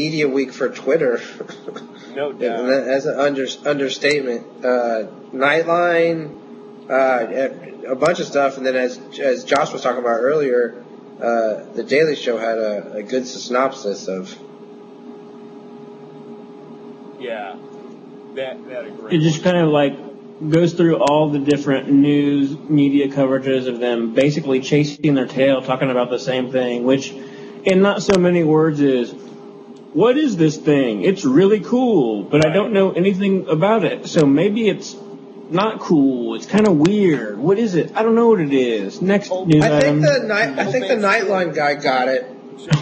media week for Twitter. No doubt. As an understatement. Nightline, a bunch of stuff, and then as Josh was talking about earlier, the Daily Show had a good synopsis of. Yeah, that a great. It just kind of like goes through all the different news media coverages of them basically chasing their tail, talking about the same thing, which in not so many words is, what is this thing? It's really cool, but I don't know anything about it. So maybe it's not cool. It's kind of weird. What is it? I don't know what it is. Next news item. I think the Nightline guy got it.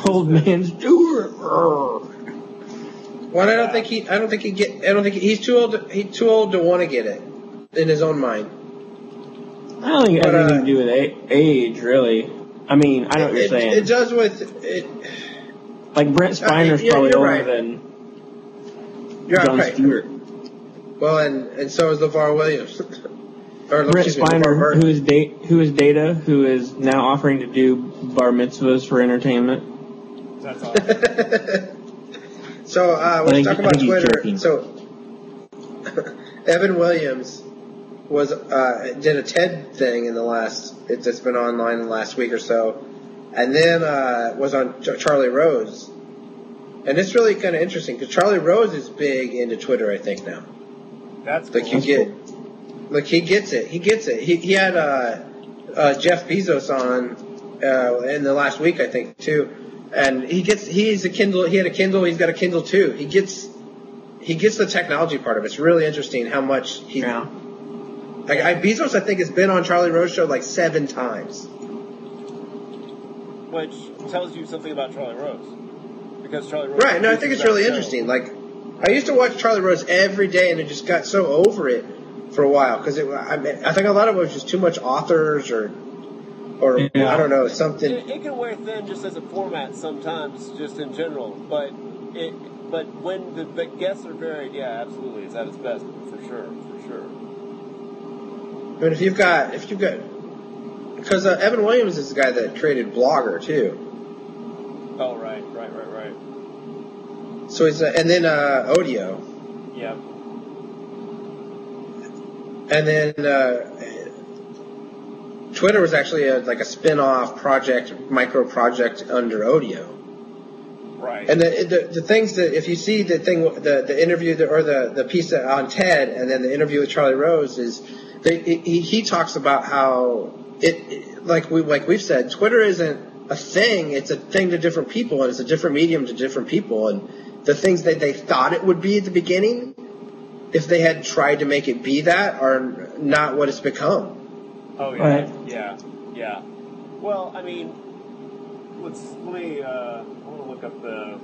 Old man Stewart. Well, I don't think he's too old. He's too old to want to get it in his own mind. I don't think it has anything to do with age, really. I mean, I know what you're saying. It does with it. Like Brent Spiner's probably older right. than John Stewart. Well, and so is LeVar Williams. Brent Spiner, who is Data, who is now offering to do bar mitzvahs for entertainment. That's awesome. So let's talk about Twitter. So Evan Williams did a TED thing in the last. It's been online in the last week or so, and then was on Charlie Rose, and it's really kind of interesting because Charlie Rose is big into Twitter, I think now. That's cool. He gets it. He had Jeff Bezos on in the last week, I think, too. And he had a Kindle, he's got a Kindle too. He gets the technology part of it. It's really interesting how much Bezos, I think, has been on Charlie Rose show like 7 times. Which tells you something about Charlie Rose. Because Charlie Rose... Right, no, I think it's really interesting. Like, I used to watch Charlie Rose every day, and I just got so over it for a while. Because I think a lot of it was just too much authors or I don't know, something... It can wear thin just as a format sometimes, just in general. But when the guests are varied, yeah, absolutely, it's at its best, for sure. But if you've got... Because Evan Williams is the guy that created Blogger, too. Oh, right. So he's... and then Odeo. Yeah. And then... Twitter was actually a spin-off micro project under Odeo. Right. And the things that, if you see the thing, the interview or the piece on TED, and then the interview with Charlie Rose is, he talks about how like we've said, Twitter isn't a thing; it's a thing to different people, and it's a different medium to different people, and the things that they thought it would be at the beginning, if they had tried to make it be that, are not what it's become. Oh yeah, right. Yeah. Well, I mean, I want to look up the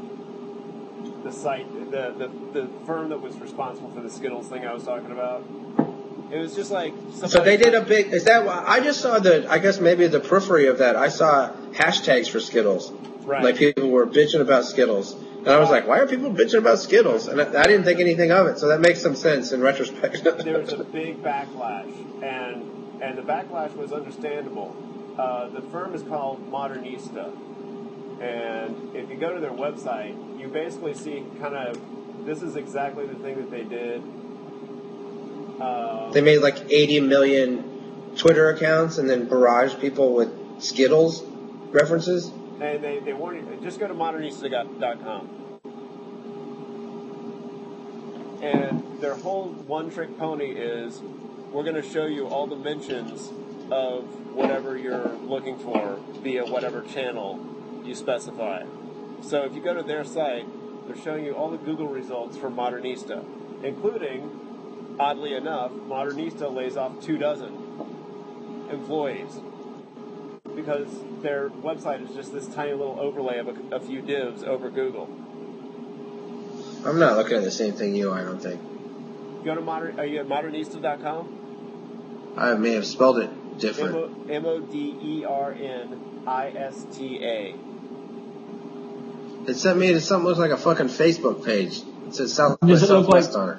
site, the firm that was responsible for the Skittles thing I was talking about. It was just like... So they did a big... Is that why? I just saw I guess maybe the periphery of that. I saw hashtags for Skittles. Right. Like people were bitching about Skittles. And I was like, why are people bitching about Skittles? And I didn't think anything of it. So that makes some sense in retrospect. There was a big backlash. And the backlash was understandable. The firm is called Modernista. And if you go to their website, you basically see this is exactly the thing that they did. They made like 80 million Twitter accounts and then barraged people with Skittles references. And they warn you, just go to modernista.com. And their whole one-trick pony is, we're going to show you all the mentions of whatever you're looking for via whatever channel you specify. So if you go to their site, they're showing you all the Google results for Modernista, including, oddly enough, Modernista lays off 24 employees because their website is just this tiny little overlay of a few divs over Google. I'm not looking at the same thing you are, I don't think. Go to are you at modernista.com? I may have spelled it different. Modernista. It sent me to something that looks like a fucking Facebook page. It says Southwest on it.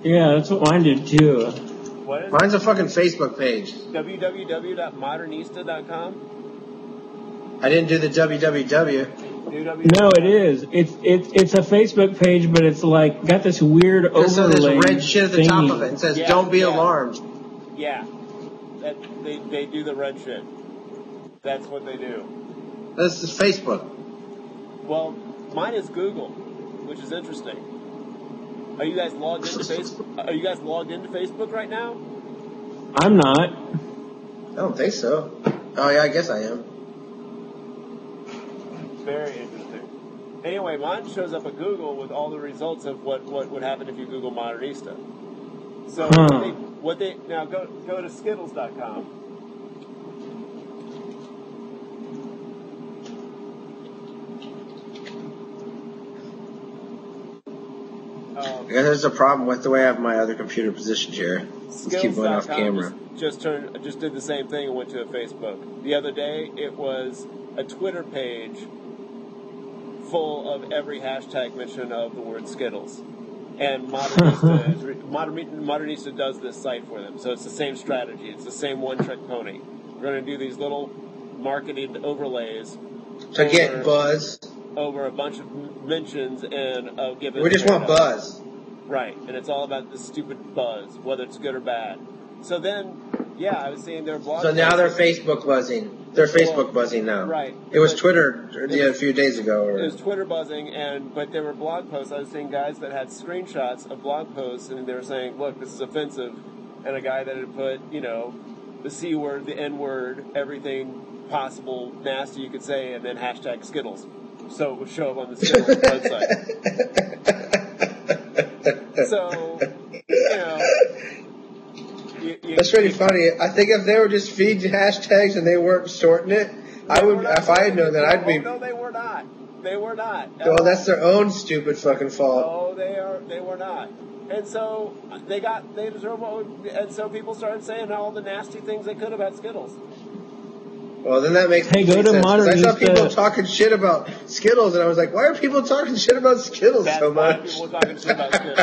Yeah, that's what mine did too. What is Mine's a fucking Facebook page. www.modernista.com? I didn't do the www. No, it is. It's a Facebook page, but it's like got this weird overlay. So there's red shit at the top of it. It says, "Don't be alarmed." Yeah, they do the red shit. That's what they do. This is Facebook. Well, mine is Google, which is interesting. Are you guys logged into Facebook? Are you guys logged into Facebook right now? I'm not. I don't think so. Oh yeah, I guess I am. Very interesting. Anyway, mine shows up at Google with all the results of what would happen if you Google Modernista. So now go to Skittles.com. I guess there's a problem with the way I have my other computer positioned here. Let's keep going off camera. Just did the same thing and went to a Facebook. The other day, it was a Twitter page full of every hashtag mention of the word Skittles. And Modernista does this site for them. So it's the same strategy. It's the same one-trick pony. We're going to do these little marketed overlays to get buzz over a bunch of mentions and given. We just want buzz. Right, and it's all about this stupid buzz, whether it's good or bad. So then, I was seeing their blog. So now they're Facebook buzzing. They're Facebook buzzing now. Right. It was Twitter a few days ago. It was Twitter buzzing, but there were blog posts. I was seeing guys that had screenshots of blog posts, and they were saying, look, this is offensive. And a guy that had put, the C word, the N word, everything possible nasty you could say, and then hashtag Skittles. So it would show up on the Skittles website. So, that's really funny. I think if they were just feeding hashtags and they weren't sorting it, I would. If I had known that, I'd be. No, they were not. They were not. Well, that's their own stupid fucking fault. No, they were not. And so and so people started saying all the nasty things they could about Skittles. Well, then that makes go to sense. Modernista. I saw people talking shit about Skittles, and I was like, why are people talking shit about Skittles so much? People talking shit about Skittles.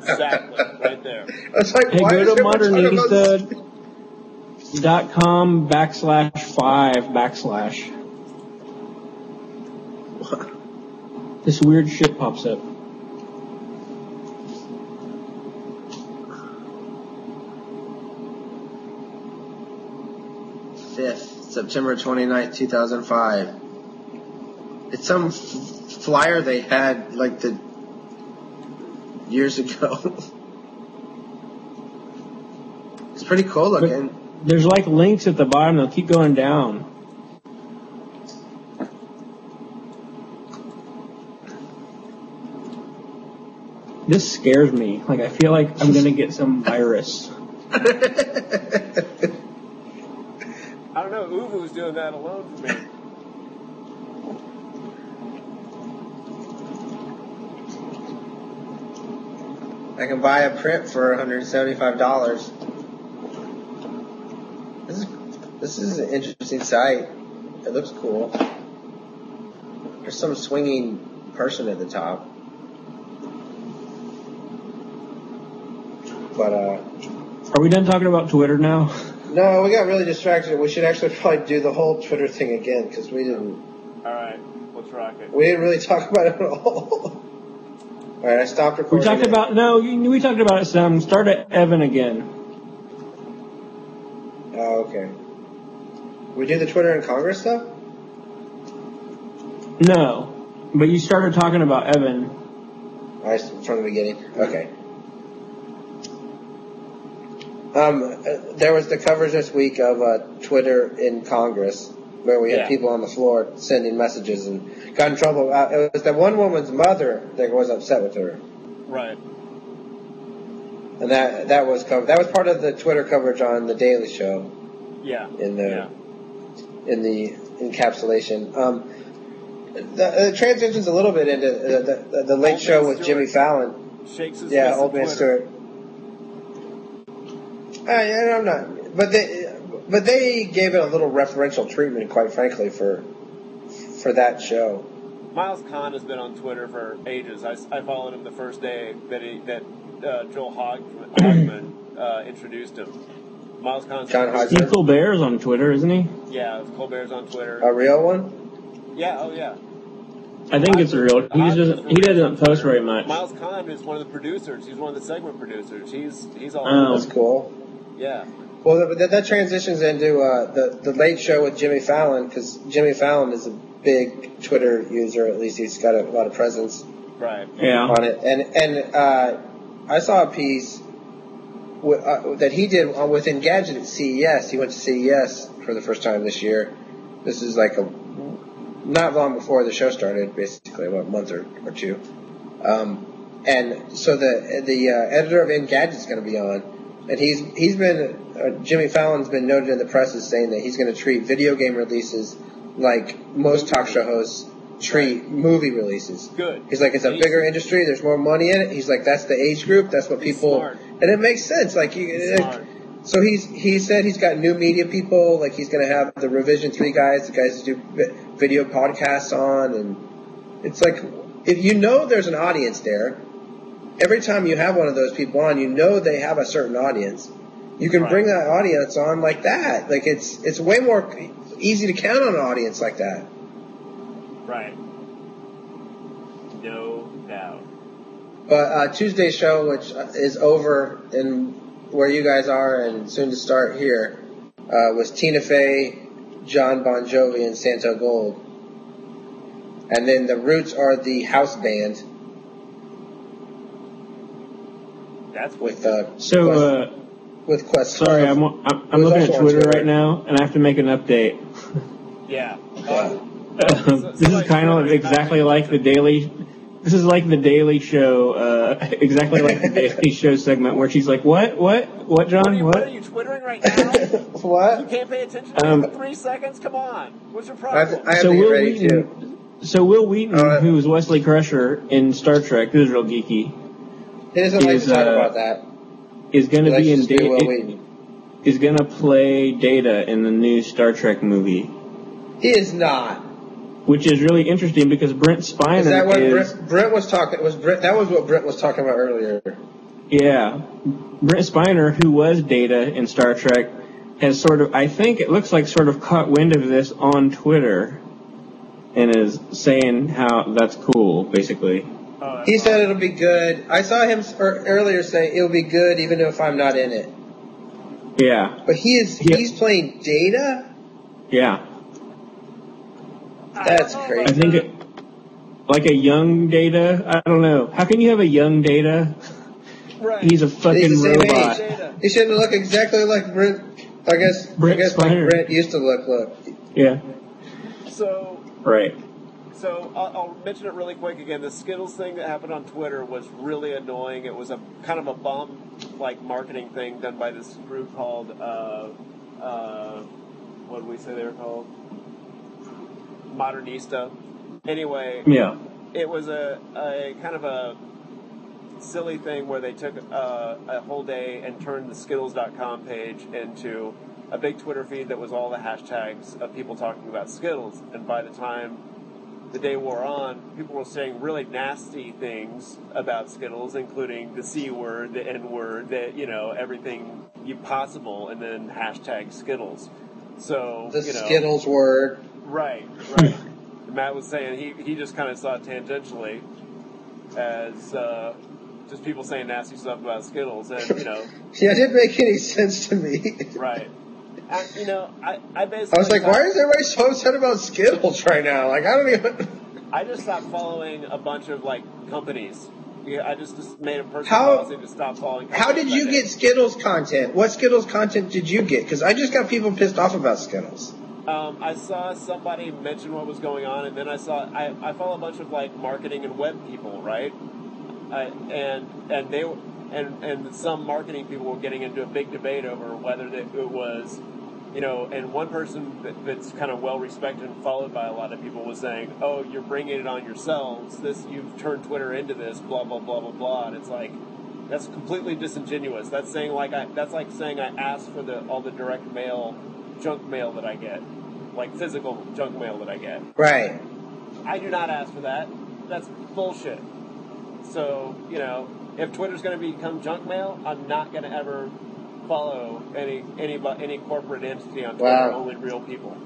Exactly. Right there. I was like, why go is to Modernista.com/5/. What? This weird shit pops up. September 29th, 2005. It's some flyer they had years ago. It's pretty cool looking. But there's links at the bottom. They'll keep going down. This scares me. I feel like I'm going to get some virus. I don't know. Uvu's doing that alone for me. I can buy a print for $175. This is an interesting site. It looks cool. There's some swinging person at the top. But are we done talking about Twitter now? No, we got really distracted. We should actually probably do the whole Twitter thing again because we didn't. All right, let's rock it. We didn't really talk about it at all. All right, I stopped recording. We talked about we talked about it some. Start at Evan again. Oh, okay. We do the Twitter and Congress stuff? No, but you started talking about Evan. All right, from the beginning. Okay. There was the coverage this week of Twitter in Congress, where we had people on the floor sending messages and got in trouble. It was that one woman's mother that was upset with her. Right. And that was covered. That was part of the Twitter coverage on the Daily Show. Yeah. In the encapsulation. The transitions a little bit into the late show with Jimmy Fallon. Shakes his Old Man Stewart. I'm not, but they gave it a little referential treatment, quite frankly, for that show. Miles Kahn has been on Twitter for ages. I followed him the first day that Joel Hogman introduced him. Miles Kahn. Steve Colbert's on Twitter, isn't he? Yeah, Colbert's on Twitter. A real one? Yeah. Oh yeah. I think it's real. He just doesn't. He doesn't post very much. Miles Kahn is one of the producers. He's one of the segment producers. He's all. Oh. That's cool. Yeah. Well, that transitions into the Late Show with Jimmy Fallon, because Jimmy Fallon is a big Twitter user. At least he's got a lot of presence. Right. Yeah. On it, and I saw a piece that he did with Engadget at CES. He went to CES for the first time this year. This is like not long before the show started, basically about a month or two. And so the editor of Engadget's going to be on, and he's been Jimmy Fallon's been noted in the press as saying that he's going to treat video game releases like most talk show hosts treat movie releases. Good. He's like, it's a bigger industry. There's more money in it. He's like, that's the age group. That's what people. Smart. And it makes sense. Like, so he said he's got new media people. Like, he's going to have the Revision 3 guys, the guys that do video podcasts on. And it's like, if you know there's an audience there, every time you have one of those people on, you know they have a certain audience. You can bring that audience on like that. Like, it's way more easy to count on an audience like that. Right. No doubt. But Tuesday's show, which is over in where you guys are and soon to start here, was Tina Fey, John Bon Jovi, and Santo Gold. And then the Roots are the house band. That's with with Quest. Sorry, I'm looking at Twitter right now, and I have to make an update. Yeah. This is kind of exactly like the Daily. This is like the Daily Show, exactly like the Daily Show segment where she's like, "What, John? What are you twittering right now? What? You can't pay attention to me for 3 seconds? Come on. What's your problem?" I have to get ready too. So Will Wheaton, who was Wesley Crusher in Star Trek, this is real geeky. He doesn't like to talk about that. Is going to be in Data. Is going to play Data in the new Star Trek movie. He is not. Which is really interesting because Brent Spiner is that what Brent was talking? That was what Brent was talking about earlier. Yeah, Brent Spiner, who was Data in Star Trek, has sort of, I think it looks like, sort of caught wind of this on Twitter, and is saying how that's cool, basically. He said it'll be good. I saw him earlier say it'll be good even if I'm not in it. Yeah, but he's playing Data. Yeah. That's crazy. I think like a young Data. I don't know. How can you have a young Data? Right. He's a fucking robot. He shouldn't look exactly like Brent. I guess like Brent used to look. Yeah. So. Right. So I'll mention it really quick again. The Skittles thing that happened on Twitter was really annoying. It was a kind of a bomb like marketing thing done by this group called what did we say they were called? Modernista. Anyway, yeah, it was a kind of a silly thing where they took a whole day and turned the Skittles.com page into a big Twitter feed that was all the hashtags of people talking about Skittles. And by the time the day wore on, people were saying really nasty things about Skittles, including the C word, the N word, everything possible, and then hashtag Skittles. So the Skittles word. Right. Matt was saying he just kind of saw it tangentially as just people saying nasty stuff about Skittles, and yeah, it didn't make any sense to me. Right. And, I basically. I was like, why is everybody so upset about Skittles right now? Like, I don't even. I just stopped following a bunch of companies. Yeah, I just made a personal policy to stop following. How did you get Skittles content? What Skittles content did you get? Because I just got people pissed off about Skittles. I saw somebody mention what was going on, and then I follow a bunch of marketing and web people, right? And some marketing people were getting into a big debate over whether it was, and one person that's kind of well respected and followed by a lot of people was saying, "Oh, you're bringing it on yourselves. You've turned Twitter into this, blah blah blah blah blah." And it's like, that's completely disingenuous. That's saying like saying I asked for all the direct mail. Junk mail that I get, physical junk mail that I get. Right. I do not ask for that. That's bullshit. So, if Twitter's going to become junk mail, I'm not going to ever follow any corporate entity on Twitter. Wow. Only real people.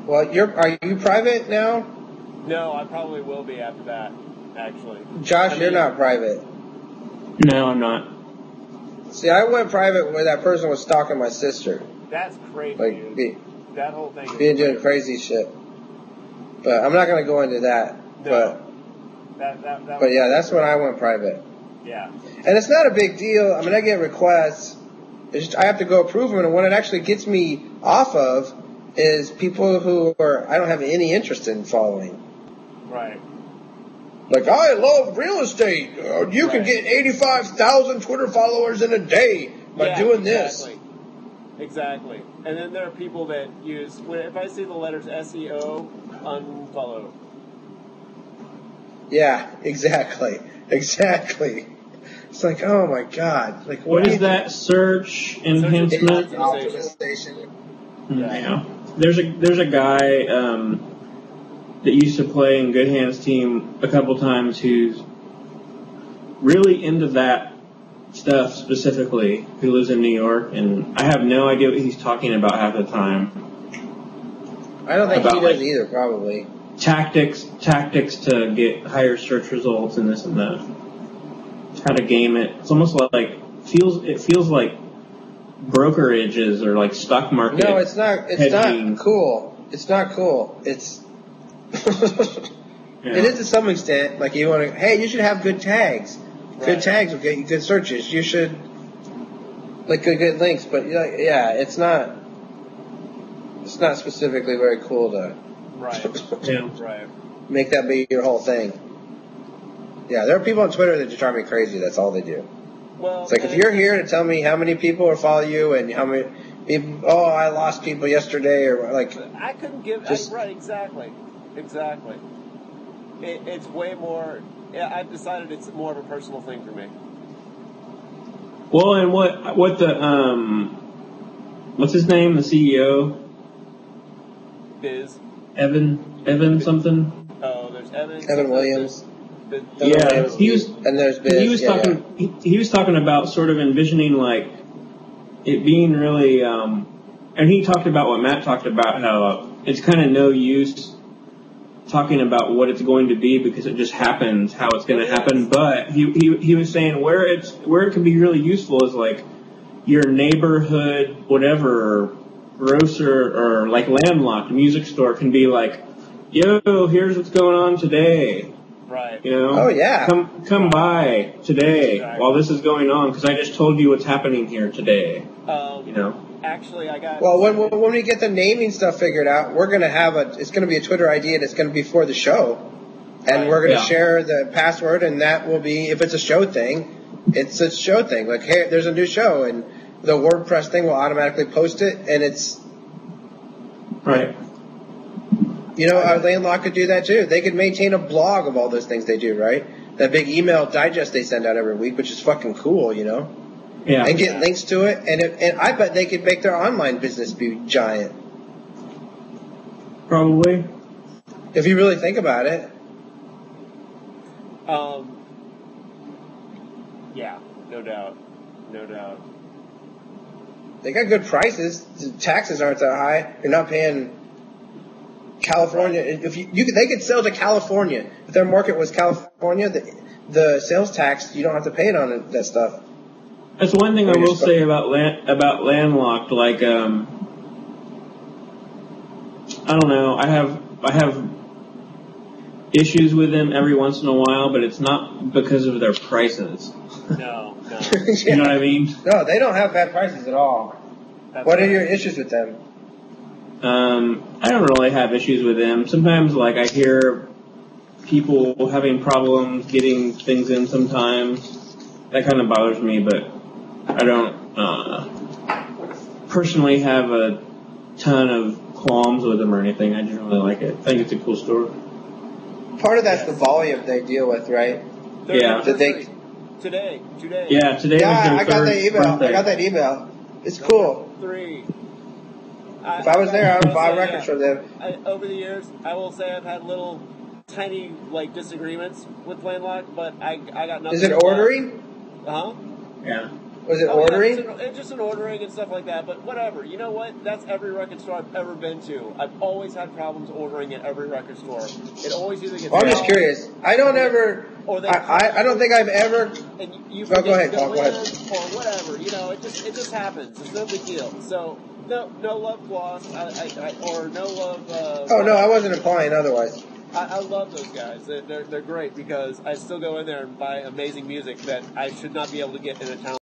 Well, are you private now? No, I probably will be after that, actually. Josh, you're not private. No, I'm not. See, I went private when that person was stalking my sister. That's crazy, Like, dude. That whole thing is doing crazy shit. But I'm not going to go into that. No. But yeah, that's when I went private. Yeah. And it's not a big deal. I mean, I get requests. It's just, I have to go approve them. And what it actually gets me off of is people who I don't have any interest in following. Right. Like, I love real estate. You can get 85,000 Twitter followers in a day by doing this. Exactly. And then there are people that use, if I see the letters SEO, unfollow. Yeah, exactly. It's like, oh my God. Like, what is that? Search enhancement? Optimization. Yeah. There's a guy that used to play in Good Hands team a couple times who's really into that stuff specifically, who lives in New York, and I have no idea what he's talking about half the time. I don't think he does either, probably. Tactics to get higher search results and this and that. How to game it. It's almost like it feels like brokerages or like stock market. No, it's not cool. It's not cool. It's It is to some extent. Like, you want to, hey, you should have good tags. Right. Good tags will get you good searches. You should like good links, but yeah, it's not specifically very cool to make that be your whole thing. Yeah, there are people on Twitter that just drive me crazy. That's all they do. Well, it's like, if you're here to tell me how many people are follow you and how many people, I lost people yesterday, or like, I couldn't give right, exactly. It's way more. I've decided it's more of a personal thing for me. Well, and what the what's his name? The CEO. Biz. Evan something. Oh, there's Evan. Evan Williams. Yeah, he was. And there's Biz. He was talking. Yeah. He was talking about sort of envisioning like it being really. And he talked about what Matt talked about, how it's kind of no use talking about what it's going to be because it just happens how it's going to happen. But he was saying where it can be really useful is like your neighborhood whatever grocer or like landlocked music store can be like, yo, here's what's going on today. Right. You know? Oh yeah. Come by today while this is going on because I just told you what's happening here today. You know. Actually, I got. Well, when we get the naming stuff figured out, we're gonna have it's gonna be a Twitter ID, and it's gonna be for the show, and we're gonna share the password, and that will be, if it's a show thing, it's a show thing. Like, hey, there's a new show, and the WordPress thing will automatically post it, and it's right. You know, Landlock could do that too. They could maintain a blog of all those things they do, right? That big email digest they send out every week, which is fucking cool, you know. Yeah. And get links to it, and I bet they could make their online business be giant. Probably. If you really think about it. Yeah, no doubt. They got good prices. The taxes aren't that high. You're not paying California. If they could sell to California. If their market was California, the sales tax, you don't have to pay it on that stuff. That's one thing I will say about Landlocked. Like, I don't know. I have issues with them every once in a while, but it's not because of their prices. No. You know what I mean? No, they don't have bad prices at all. What are your issues with them? I don't really have issues with them. Sometimes, like, I hear people having problems getting things in sometimes. That kind of bothers me, but I don't personally have a ton of qualms with them or anything. I just really like it. I think it's a cool store. Part of that's the volume they deal with, right? Yeah. Today. Yeah, today. Yeah, was I got that email. birthday. I got that email. It's cool. 3. If I was there, I would buy records from them. Over the years, I will say I've had little tiny disagreements with Landlocked, but I got nothing. Is it ordering? Uh-huh. Yeah. Was it ordering? Yeah, it's just an ordering and stuff like that, but whatever. You know what? That's every record store I've ever been to. I've always had problems ordering at every record store. It always either gets... Well, I'm just curious. I don't ever... I don't think I've ever... And you go ahead, Paul. Go ahead. Or whatever. You know, it just happens. It's no big deal. So, no love lost, or no love... oh, no, I wasn't implying otherwise. I love those guys. They're great because I still go in there and buy amazing music that I should not be able to get in a town